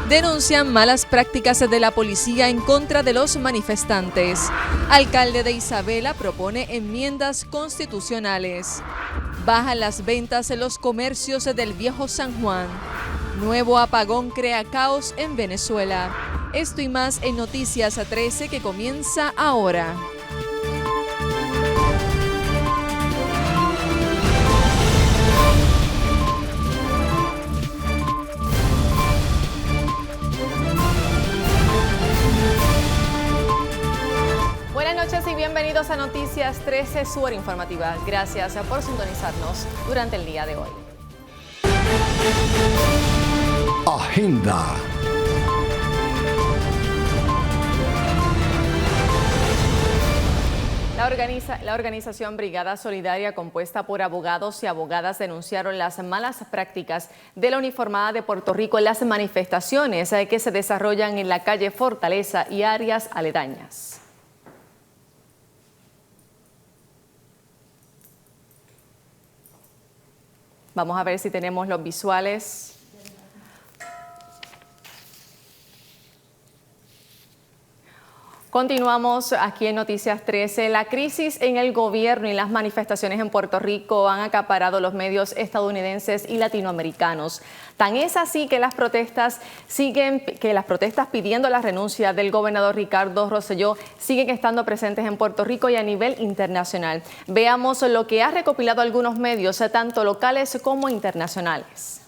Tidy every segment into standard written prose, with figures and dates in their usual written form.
Denuncian malas prácticas de la policía en contra de los manifestantes. Alcalde de Isabela propone enmiendas constitucionales. Bajan las ventas en los comercios del Viejo San Juan. Nuevo apagón crea caos en Venezuela. Esto y más en Noticias 13 que comienza ahora. Buenas noches y bienvenidos a Noticias 13, su hora informativa. Gracias por sintonizarnos durante el día de hoy. Agenda. La organización Brigada Solidaria, compuesta por abogados y abogadas, denunciaron las malas prácticas de la uniformada de Puerto Rico en las manifestaciones que se desarrollan en la calle Fortaleza y áreas aledañas. Vamos a ver si tenemos los visuales. Continuamos aquí en Noticias 13. La crisis en el gobierno y las manifestaciones en Puerto Rico han acaparado los medios estadounidenses y latinoamericanos. Tan es así que las protestas pidiendo la renuncia del gobernador Ricardo Rosselló siguen estando presentes en Puerto Rico y a nivel internacional. Veamos lo que ha recopilado algunos medios, tanto locales como internacionales.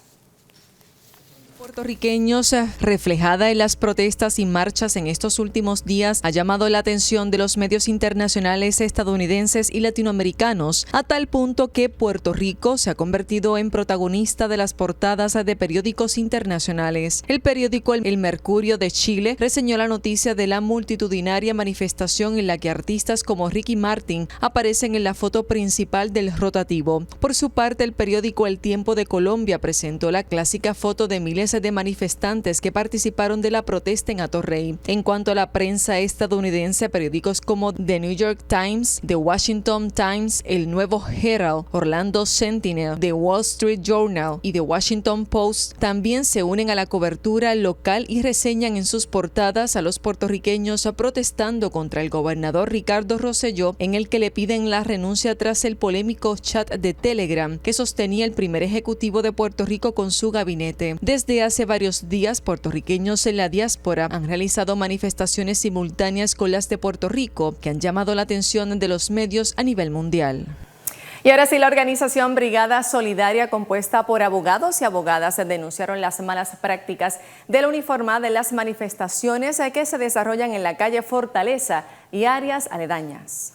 Puertorriqueños, reflejada en las protestas y marchas en estos últimos días, ha llamado la atención de los medios internacionales, estadounidenses y latinoamericanos, a tal punto que Puerto Rico se ha convertido en protagonista de las portadas de periódicos internacionales. El periódico El Mercurio de Chile reseñó la noticia de la multitudinaria manifestación en la que artistas como Ricky Martin aparecen en la foto principal del rotativo. Por su parte, el periódico El Tiempo de Colombia presentó la clásica foto de miles de manifestantes que participaron de la protesta en Atorrey. En cuanto a la prensa estadounidense, periódicos como The New York Times, The Washington Times, El Nuevo Herald, Orlando Sentinel, The Wall Street Journal y The Washington Post también se unen a la cobertura local y reseñan en sus portadas a los puertorriqueños protestando contra el gobernador Ricardo Rosselló, en el que le piden la renuncia tras el polémico chat de Telegram que sostenía el primer ejecutivo de Puerto Rico con su gabinete. Desde hace varios días, puertorriqueños en la diáspora han realizado manifestaciones simultáneas con las de Puerto Rico que han llamado la atención de los medios a nivel mundial. Y ahora sí, la organización Brigada Solidaria, compuesta por abogados y abogadas, denunciaron las malas prácticas de la uniformada en las manifestaciones que se desarrollan en la calle Fortaleza y áreas aledañas.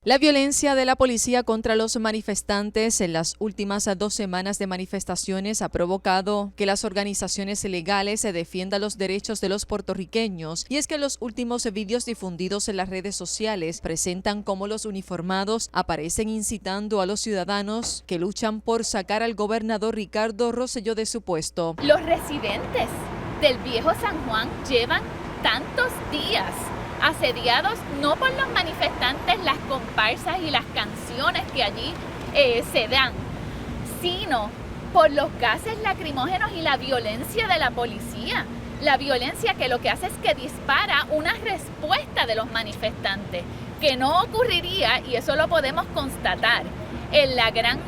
La violencia de la policía contra los manifestantes en las últimas 2 semanas de manifestaciones ha provocado que las organizaciones legales defiendan los derechos de los puertorriqueños, y es que los últimos vídeos difundidos en las redes sociales presentan cómo los uniformados aparecen incitando a los ciudadanos que luchan por sacar al gobernador Ricardo Rosselló de su puesto. Los residentes del Viejo San Juan llevan tantos días asediados no por los manifestantes, las comparsas y las canciones que allí se dan, sino por los gases lacrimógenos y la violencia de la policía. La violencia que lo que hace es que dispara una respuesta de los manifestantes, que no ocurriría, y eso lo podemos constatar, en la gran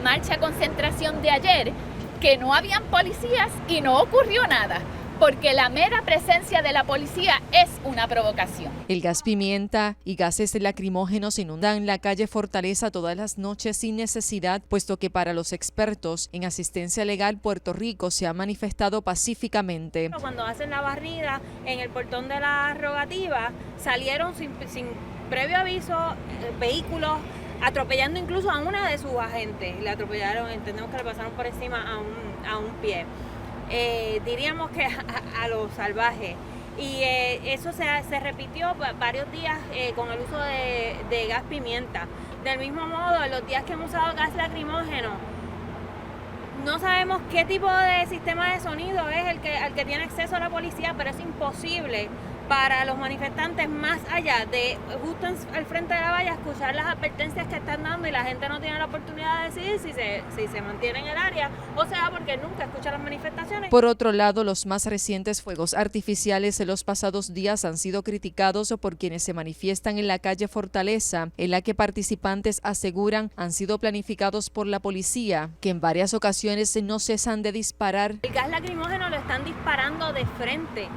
marcha concentración de ayer, que no habían policías y no ocurrió nada, porque la mera presencia de la policía es una provocación. El gas pimienta y gases lacrimógenos inundan la calle Fortaleza todas las noches sin necesidad, puesto que para los expertos en asistencia legal, Puerto Rico se ha manifestado pacíficamente. Cuando hacen la barrida en el portón de la rogativa, salieron sin previo aviso vehículos atropellando incluso a una de sus agentes. Le atropellaron, entendemos que le pasaron por encima a un pie. Diríamos que a lo salvaje, y eso se repitió varios días con el uso de gas pimienta. Del mismo modo, en los días que hemos usado gas lacrimógeno, no sabemos qué tipo de sistema de sonido es el que tiene acceso a la policía, pero es imposible para los manifestantes, más allá de justo al frente de la valla, escuchar las advertencias que están dando y la gente no tiene la oportunidad de decidir si se mantiene en el área o sea porque nunca escucha las manifestaciones. Por otro lado, los más recientes fuegos artificiales en los pasados días han sido criticados por quienes se manifiestan en la calle Fortaleza, en la que participantes aseguran han sido planificados por la policía, que en varias ocasiones no cesan de disparar. El gas lacrimógeno lo están disparando de frente.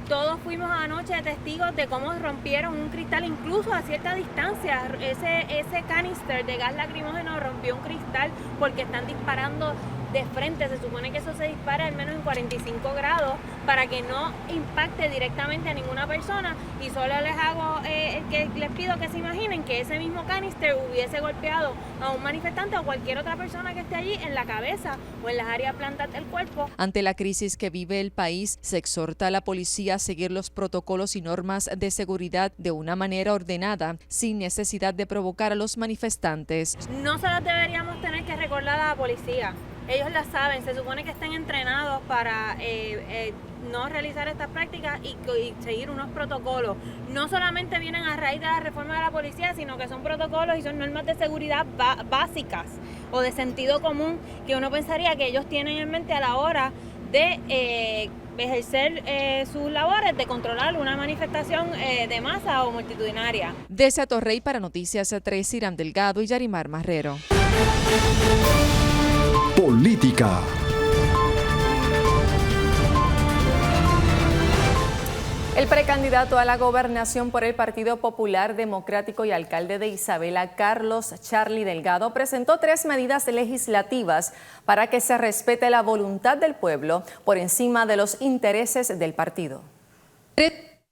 Todos fuimos anoche testigos de cómo rompieron un cristal, incluso a cierta distancia. Ese canister de gas lacrimógeno rompió un cristal porque están disparando de frente. Se supone que eso se dispara al menos en 45 grados para que no impacte directamente a ninguna persona. Y solo les pido que se imaginen que ese mismo canister hubiese golpeado a un manifestante o cualquier otra persona que esté allí en la cabeza o en las áreas plantas del cuerpo. Ante la crisis que vive el país, se exhorta a la policía a seguir los protocolos y normas de seguridad de una manera ordenada, sin necesidad de provocar a los manifestantes. No se las deberíamos tener que recordar a la policía. Ellos la saben, se supone que estén entrenados para no realizar estas prácticas y seguir unos protocolos. No solamente vienen a raíz de la reforma de la policía, sino que son protocolos y son normas de seguridad básicas o de sentido común que uno pensaría que ellos tienen en mente a la hora de ejercer sus labores de controlar una manifestación de masa o multitudinaria. Desde Atorrey para Noticias 3, Irán Delgado y Yarimar Marrero. Política. El precandidato a la gobernación por el Partido Popular Democrático y alcalde de Isabela, Carlos Charlie Delgado, presentó 3 medidas legislativas para que se respete la voluntad del pueblo por encima de los intereses del partido.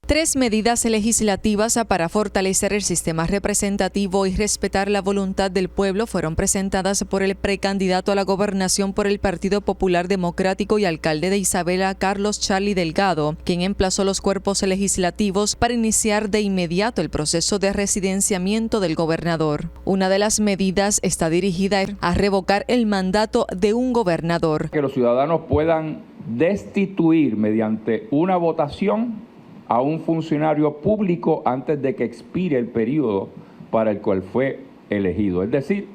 3 medidas legislativas para fortalecer el sistema representativo y respetar la voluntad del pueblo fueron presentadas por el precandidato a la gobernación por el Partido Popular Democrático y alcalde de Isabela, Carlos Charlie Delgado, quien emplazó los cuerpos legislativos para iniciar de inmediato el proceso de residenciamiento del gobernador. Una de las medidas está dirigida a revocar el mandato de un gobernador. Que los ciudadanos puedan destituir mediante una votación a un funcionario público antes de que expire el periodo para el cual fue elegido. Es decir,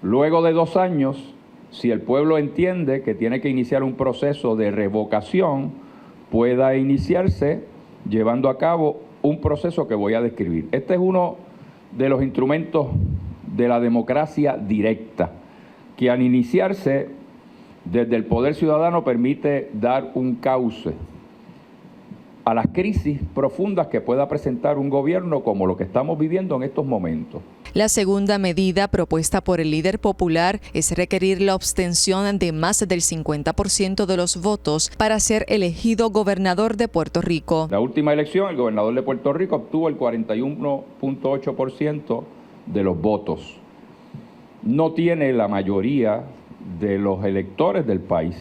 luego de 2 años, si el pueblo entiende que tiene que iniciar un proceso de revocación, pueda iniciarse llevando a cabo un proceso que voy a describir. Este es uno de los instrumentos de la democracia directa, que al iniciarse desde el poder ciudadano permite dar un cauce a las crisis profundas que pueda presentar un gobierno como lo que estamos viviendo en estos momentos. La segunda medida propuesta por el líder popular es requerir la abstención de más del 50% de los votos para ser elegido gobernador de Puerto Rico. La última elección, el gobernador de Puerto Rico obtuvo el 41.8% de los votos. No tiene la mayoría de los electores del país.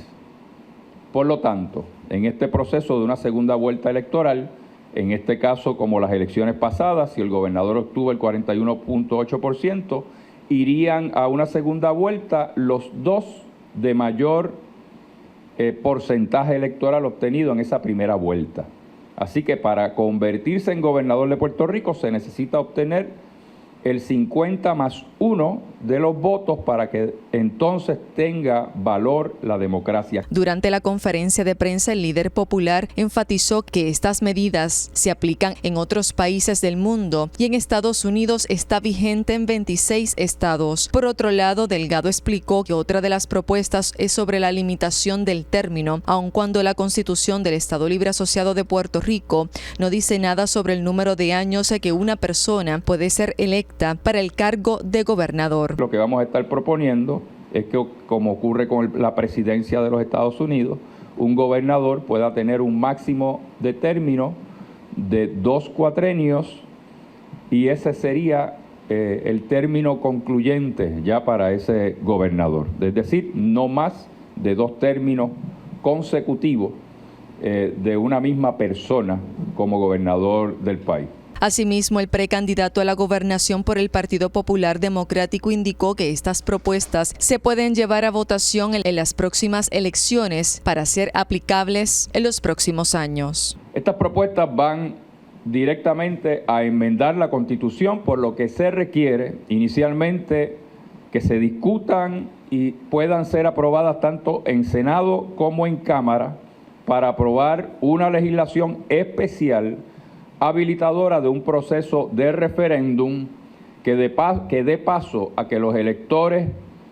Por lo tanto, en este proceso de una segunda vuelta electoral, en este caso como las elecciones pasadas, si el gobernador obtuvo el 41.8%, irían a una segunda vuelta los 2 de mayor porcentaje electoral obtenido en esa primera vuelta. Así que para convertirse en gobernador de Puerto Rico se necesita obtener el 50+1 de los votos para que entonces tenga valor la democracia. Durante la conferencia de prensa, el líder popular enfatizó que estas medidas se aplican en otros países del mundo y en Estados Unidos está vigente en 26 estados. Por otro lado, Delgado explicó que otra de las propuestas es sobre la limitación del término, aun cuando la Constitución del Estado Libre Asociado de Puerto Rico no dice nada sobre el número de años que una persona puede ser electa para el cargo de gobernador. Lo que vamos a estar proponiendo es que, como ocurre con la presidencia de los Estados Unidos, un gobernador pueda tener un máximo de término de 2 cuatrenios y ese sería el término concluyente ya para ese gobernador. Es decir, no más de 2 términos consecutivos de una misma persona como gobernador del país. Asimismo, el precandidato a la gobernación por el Partido Popular Democrático indicó que estas propuestas se pueden llevar a votación en las próximas elecciones para ser aplicables en los próximos años. Estas propuestas van directamente a enmendar la Constitución, por lo que se requiere inicialmente que se discutan y puedan ser aprobadas tanto en Senado como en Cámara para aprobar una legislación especial habilitadora de un proceso de referéndum que dé paso a que los electores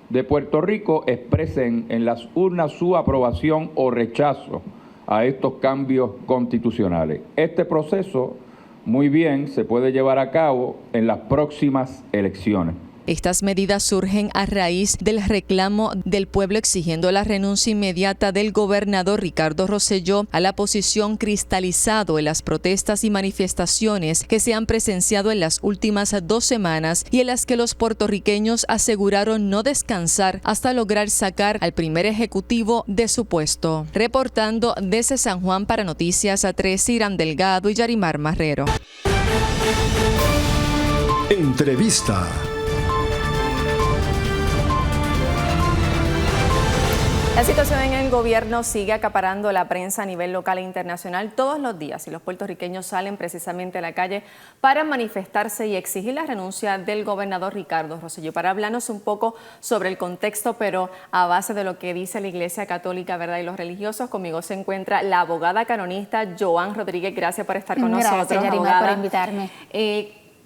de Puerto Rico expresen en las urnas su aprobación o rechazo a estos cambios constitucionales. Este proceso, muy bien, se puede llevar a cabo en las próximas elecciones. Estas medidas surgen a raíz del reclamo del pueblo exigiendo la renuncia inmediata del gobernador Ricardo Rosselló a la posición cristalizado en las protestas y manifestaciones que se han presenciado en las últimas 2 semanas y en las que los puertorriqueños aseguraron no descansar hasta lograr sacar al primer ejecutivo de su puesto. Reportando desde San Juan para Noticias 13, Irán Delgado y Yarimar Marrero. Entrevista. La situación en el gobierno sigue acaparando la prensa a nivel local e internacional todos los días y los puertorriqueños salen precisamente a la calle para manifestarse y exigir la renuncia del gobernador Ricardo Rosselló. Para hablarnos un poco sobre el contexto, pero a base de lo que dice la Iglesia Católica, ¿verdad? Y los religiosos, conmigo se encuentra la abogada canonista Joan Rodríguez. Gracias por estar con nosotros, Gracias, Yarimar, por invitarme.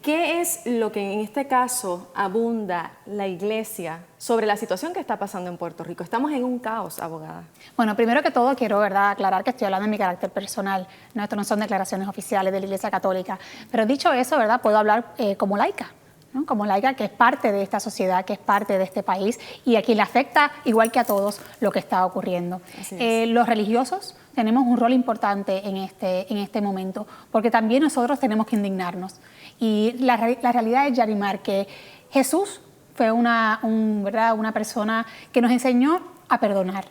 ¿Qué es lo que en este caso abunda la Iglesia sobre la situación que está pasando en Puerto Rico? Estamos en un caos, abogada. Bueno, primero que todo quiero, ¿verdad?, aclarar que estoy hablando en mi carácter personal. No, esto no son declaraciones oficiales de la Iglesia Católica. Pero dicho eso, ¿verdad?, puedo hablar como laica, ¿no? Como laica que es parte de esta sociedad, que es parte de este país y a quien le afecta, igual que a todos, lo que está ocurriendo. Los religiosos tenemos un rol importante en este momento, porque también nosotros tenemos que indignarnos. Y la realidad es, Yarimar, que Jesús fue una persona que nos enseñó a perdonar.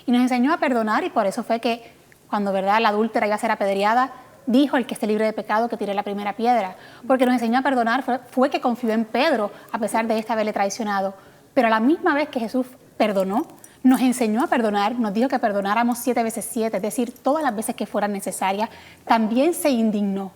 Y nos enseñó a perdonar, y por eso fue que cuando, ¿verdad?, la adúltera iba a ser apedreada, dijo: el que esté libre de pecado que tire la primera piedra. Porque nos enseñó a perdonar, fue que confió en Pedro a pesar de haberle traicionado. Pero a la misma vez que Jesús perdonó, nos enseñó a perdonar, nos dijo que perdonáramos 7 veces 7, es decir, todas las veces que fueran necesarias. También se indignó.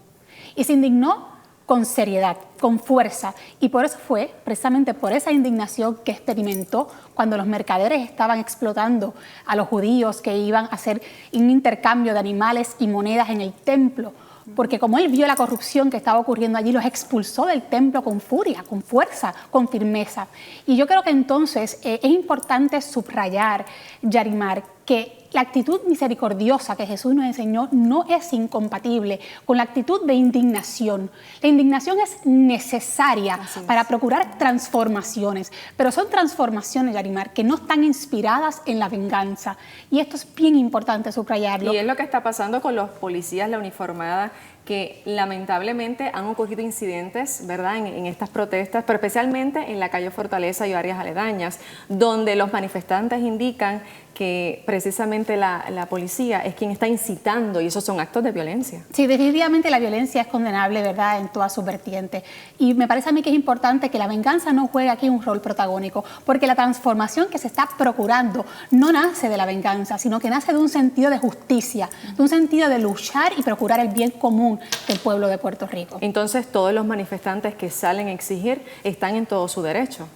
Y se indignó con seriedad, con fuerza. Y por eso fue, precisamente por esa indignación que experimentó cuando los mercaderes estaban explotando a los judíos que iban a hacer un intercambio de animales y monedas en el templo. Porque como él vio la corrupción que estaba ocurriendo allí, los expulsó del templo con furia, con fuerza, con firmeza. Y yo creo que entonces es importante subrayar, Yarimar, que la actitud misericordiosa que Jesús nos enseñó no es incompatible con la actitud de indignación. La indignación es necesaria para procurar transformaciones, pero son transformaciones, Yarimar, que no están inspiradas en la venganza. Y esto es bien importante subrayarlo. Y es lo que está pasando con los policías, la uniformada, que lamentablemente han ocurrido incidentes, ¿verdad?, en estas protestas, pero especialmente en la calle Fortaleza y áreas aledañas, donde los manifestantes indican que precisamente la policía es quien está incitando, y esos son actos de violencia. Sí, definitivamente la violencia es condenable, ¿verdad?, en todas sus vertientes. Y me parece a mí que es importante que la venganza no juegue aquí un rol protagónico, porque la transformación que se está procurando no nace de la venganza, sino que nace de un sentido de justicia, de un sentido de luchar y procurar el bien común del pueblo de Puerto Rico. Entonces, todos los manifestantes que salen a exigir están en todo su derecho.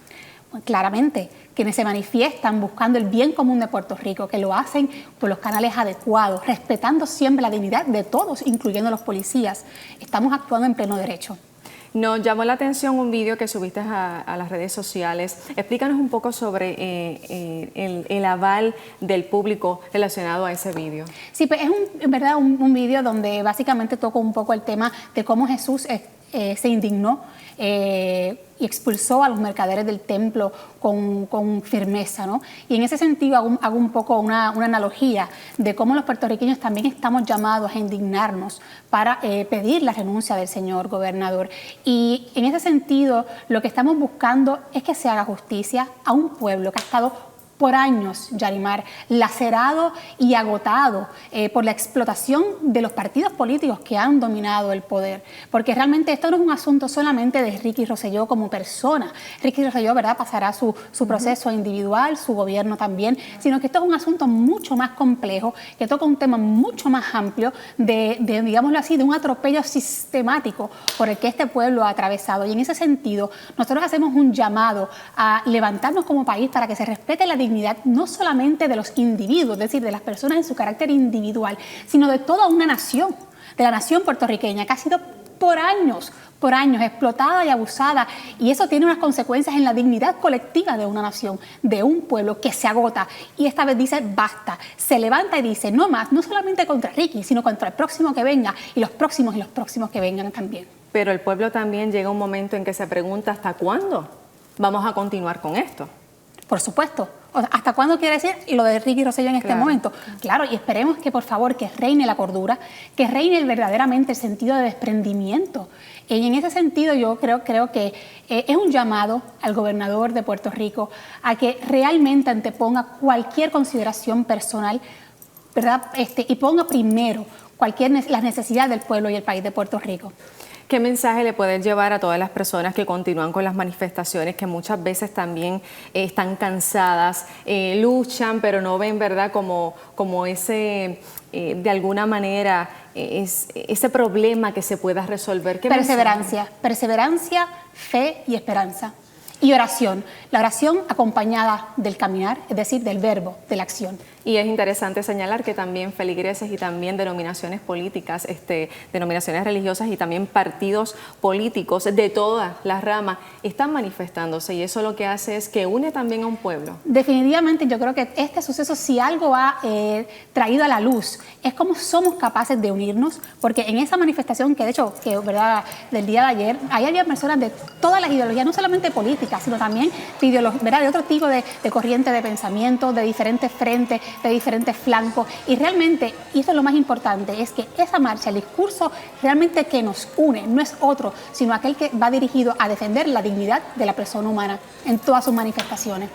Claramente, quienes se manifiestan buscando el bien común de Puerto Rico, que lo hacen por los canales adecuados, respetando siempre la dignidad de todos, incluyendo los policías, estamos actuando en pleno derecho. Nos llamó la atención un vídeo que subiste a las redes sociales. Explícanos un poco sobre el aval del público relacionado a ese vídeo. Sí, pues es en verdad un vídeo donde básicamente toco un poco el tema de cómo Jesús se indignó y expulsó a los mercaderes del templo con firmeza, ¿no? Y en ese sentido hago un poco una analogía de cómo los puertorriqueños también estamos llamados a indignarnos para pedir la renuncia del señor gobernador. Y en ese sentido lo que estamos buscando es que se haga justicia a un pueblo que ha estado por años, Yarimar, lacerado y agotado por la explotación de los partidos políticos que han dominado el poder. Porque realmente esto no es un asunto solamente de Ricky Rosselló como persona. Ricky Rosselló, ¿verdad?, pasará su proceso individual, su gobierno también, sino que esto es un asunto mucho más complejo, que toca un tema mucho más amplio de digámoslo así, de un atropello sistemático por el que este pueblo ha atravesado. Y en ese sentido, nosotros hacemos un llamado a levantarnos como país para que se respete la dignidad no solamente de los individuos, es decir, de las personas en su carácter individual, sino de toda una nación, de la nación puertorriqueña, que ha sido por años explotada y abusada, y eso tiene unas consecuencias en la dignidad colectiva de una nación, de un pueblo que se agota, y esta vez dice basta, se levanta y dice no más, no solamente contra Ricky, sino contra el próximo que venga, y los próximos que vengan también. Pero el pueblo también llega un momento en que se pregunta ¿hasta cuándo vamos a continuar con esto? Por supuesto. ¿Hasta cuándo quiere decir lo de Ricky Rosselló en este momento? Claro, y esperemos que por favor que reine la cordura, que reine verdaderamente el sentido de desprendimiento. Y en ese sentido yo creo que es un llamado al gobernador de Puerto Rico a que realmente anteponga cualquier consideración personal, ¿verdad? Y ponga primero las necesidades del pueblo y el país de Puerto Rico. ¿Qué mensaje le puedes llevar a todas las personas que continúan con las manifestaciones, que muchas veces también están cansadas, luchan, pero no ven, ¿verdad?, como ese, de alguna manera, ese problema que se pueda resolver? Perseverancia, fe y esperanza. Y oración. La oración acompañada del caminar, es decir, del verbo, de la acción. Y es interesante señalar que también feligreses y también denominaciones políticas, denominaciones religiosas y también partidos políticos de todas las ramas están manifestándose, y eso lo que hace es que une también a un pueblo. Definitivamente yo creo que este suceso, si algo ha traído a la luz, es cómo somos capaces de unirnos, porque en esa manifestación que de hecho, ¿verdad?, del día de ayer, ahí había personas de todas las ideologías, no solamente políticas, sino también de otro tipo de corriente de pensamiento, de diferentes frentes, de diferentes flancos, y realmente, y eso es lo más importante, es que esa marcha, el discurso realmente que nos une, no es otro, sino aquel que va dirigido a defender la dignidad de la persona humana en todas sus manifestaciones.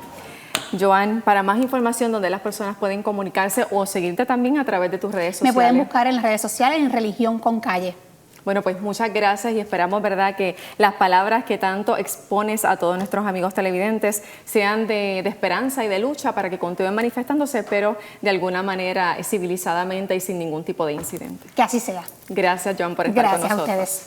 Joan, para más información, ¿dónde las personas pueden comunicarse o seguirte también a través de tus redes sociales? Me pueden buscar en las redes sociales en Religión con Calle. Bueno, pues muchas gracias y esperamos, ¿verdad?, que las palabras que tanto expones a todos nuestros amigos televidentes sean de esperanza y de lucha para que continúen manifestándose, pero de alguna manera civilizadamente y sin ningún tipo de incidente. Que así sea. Gracias, Joan, por estar con nosotros. Gracias a ustedes.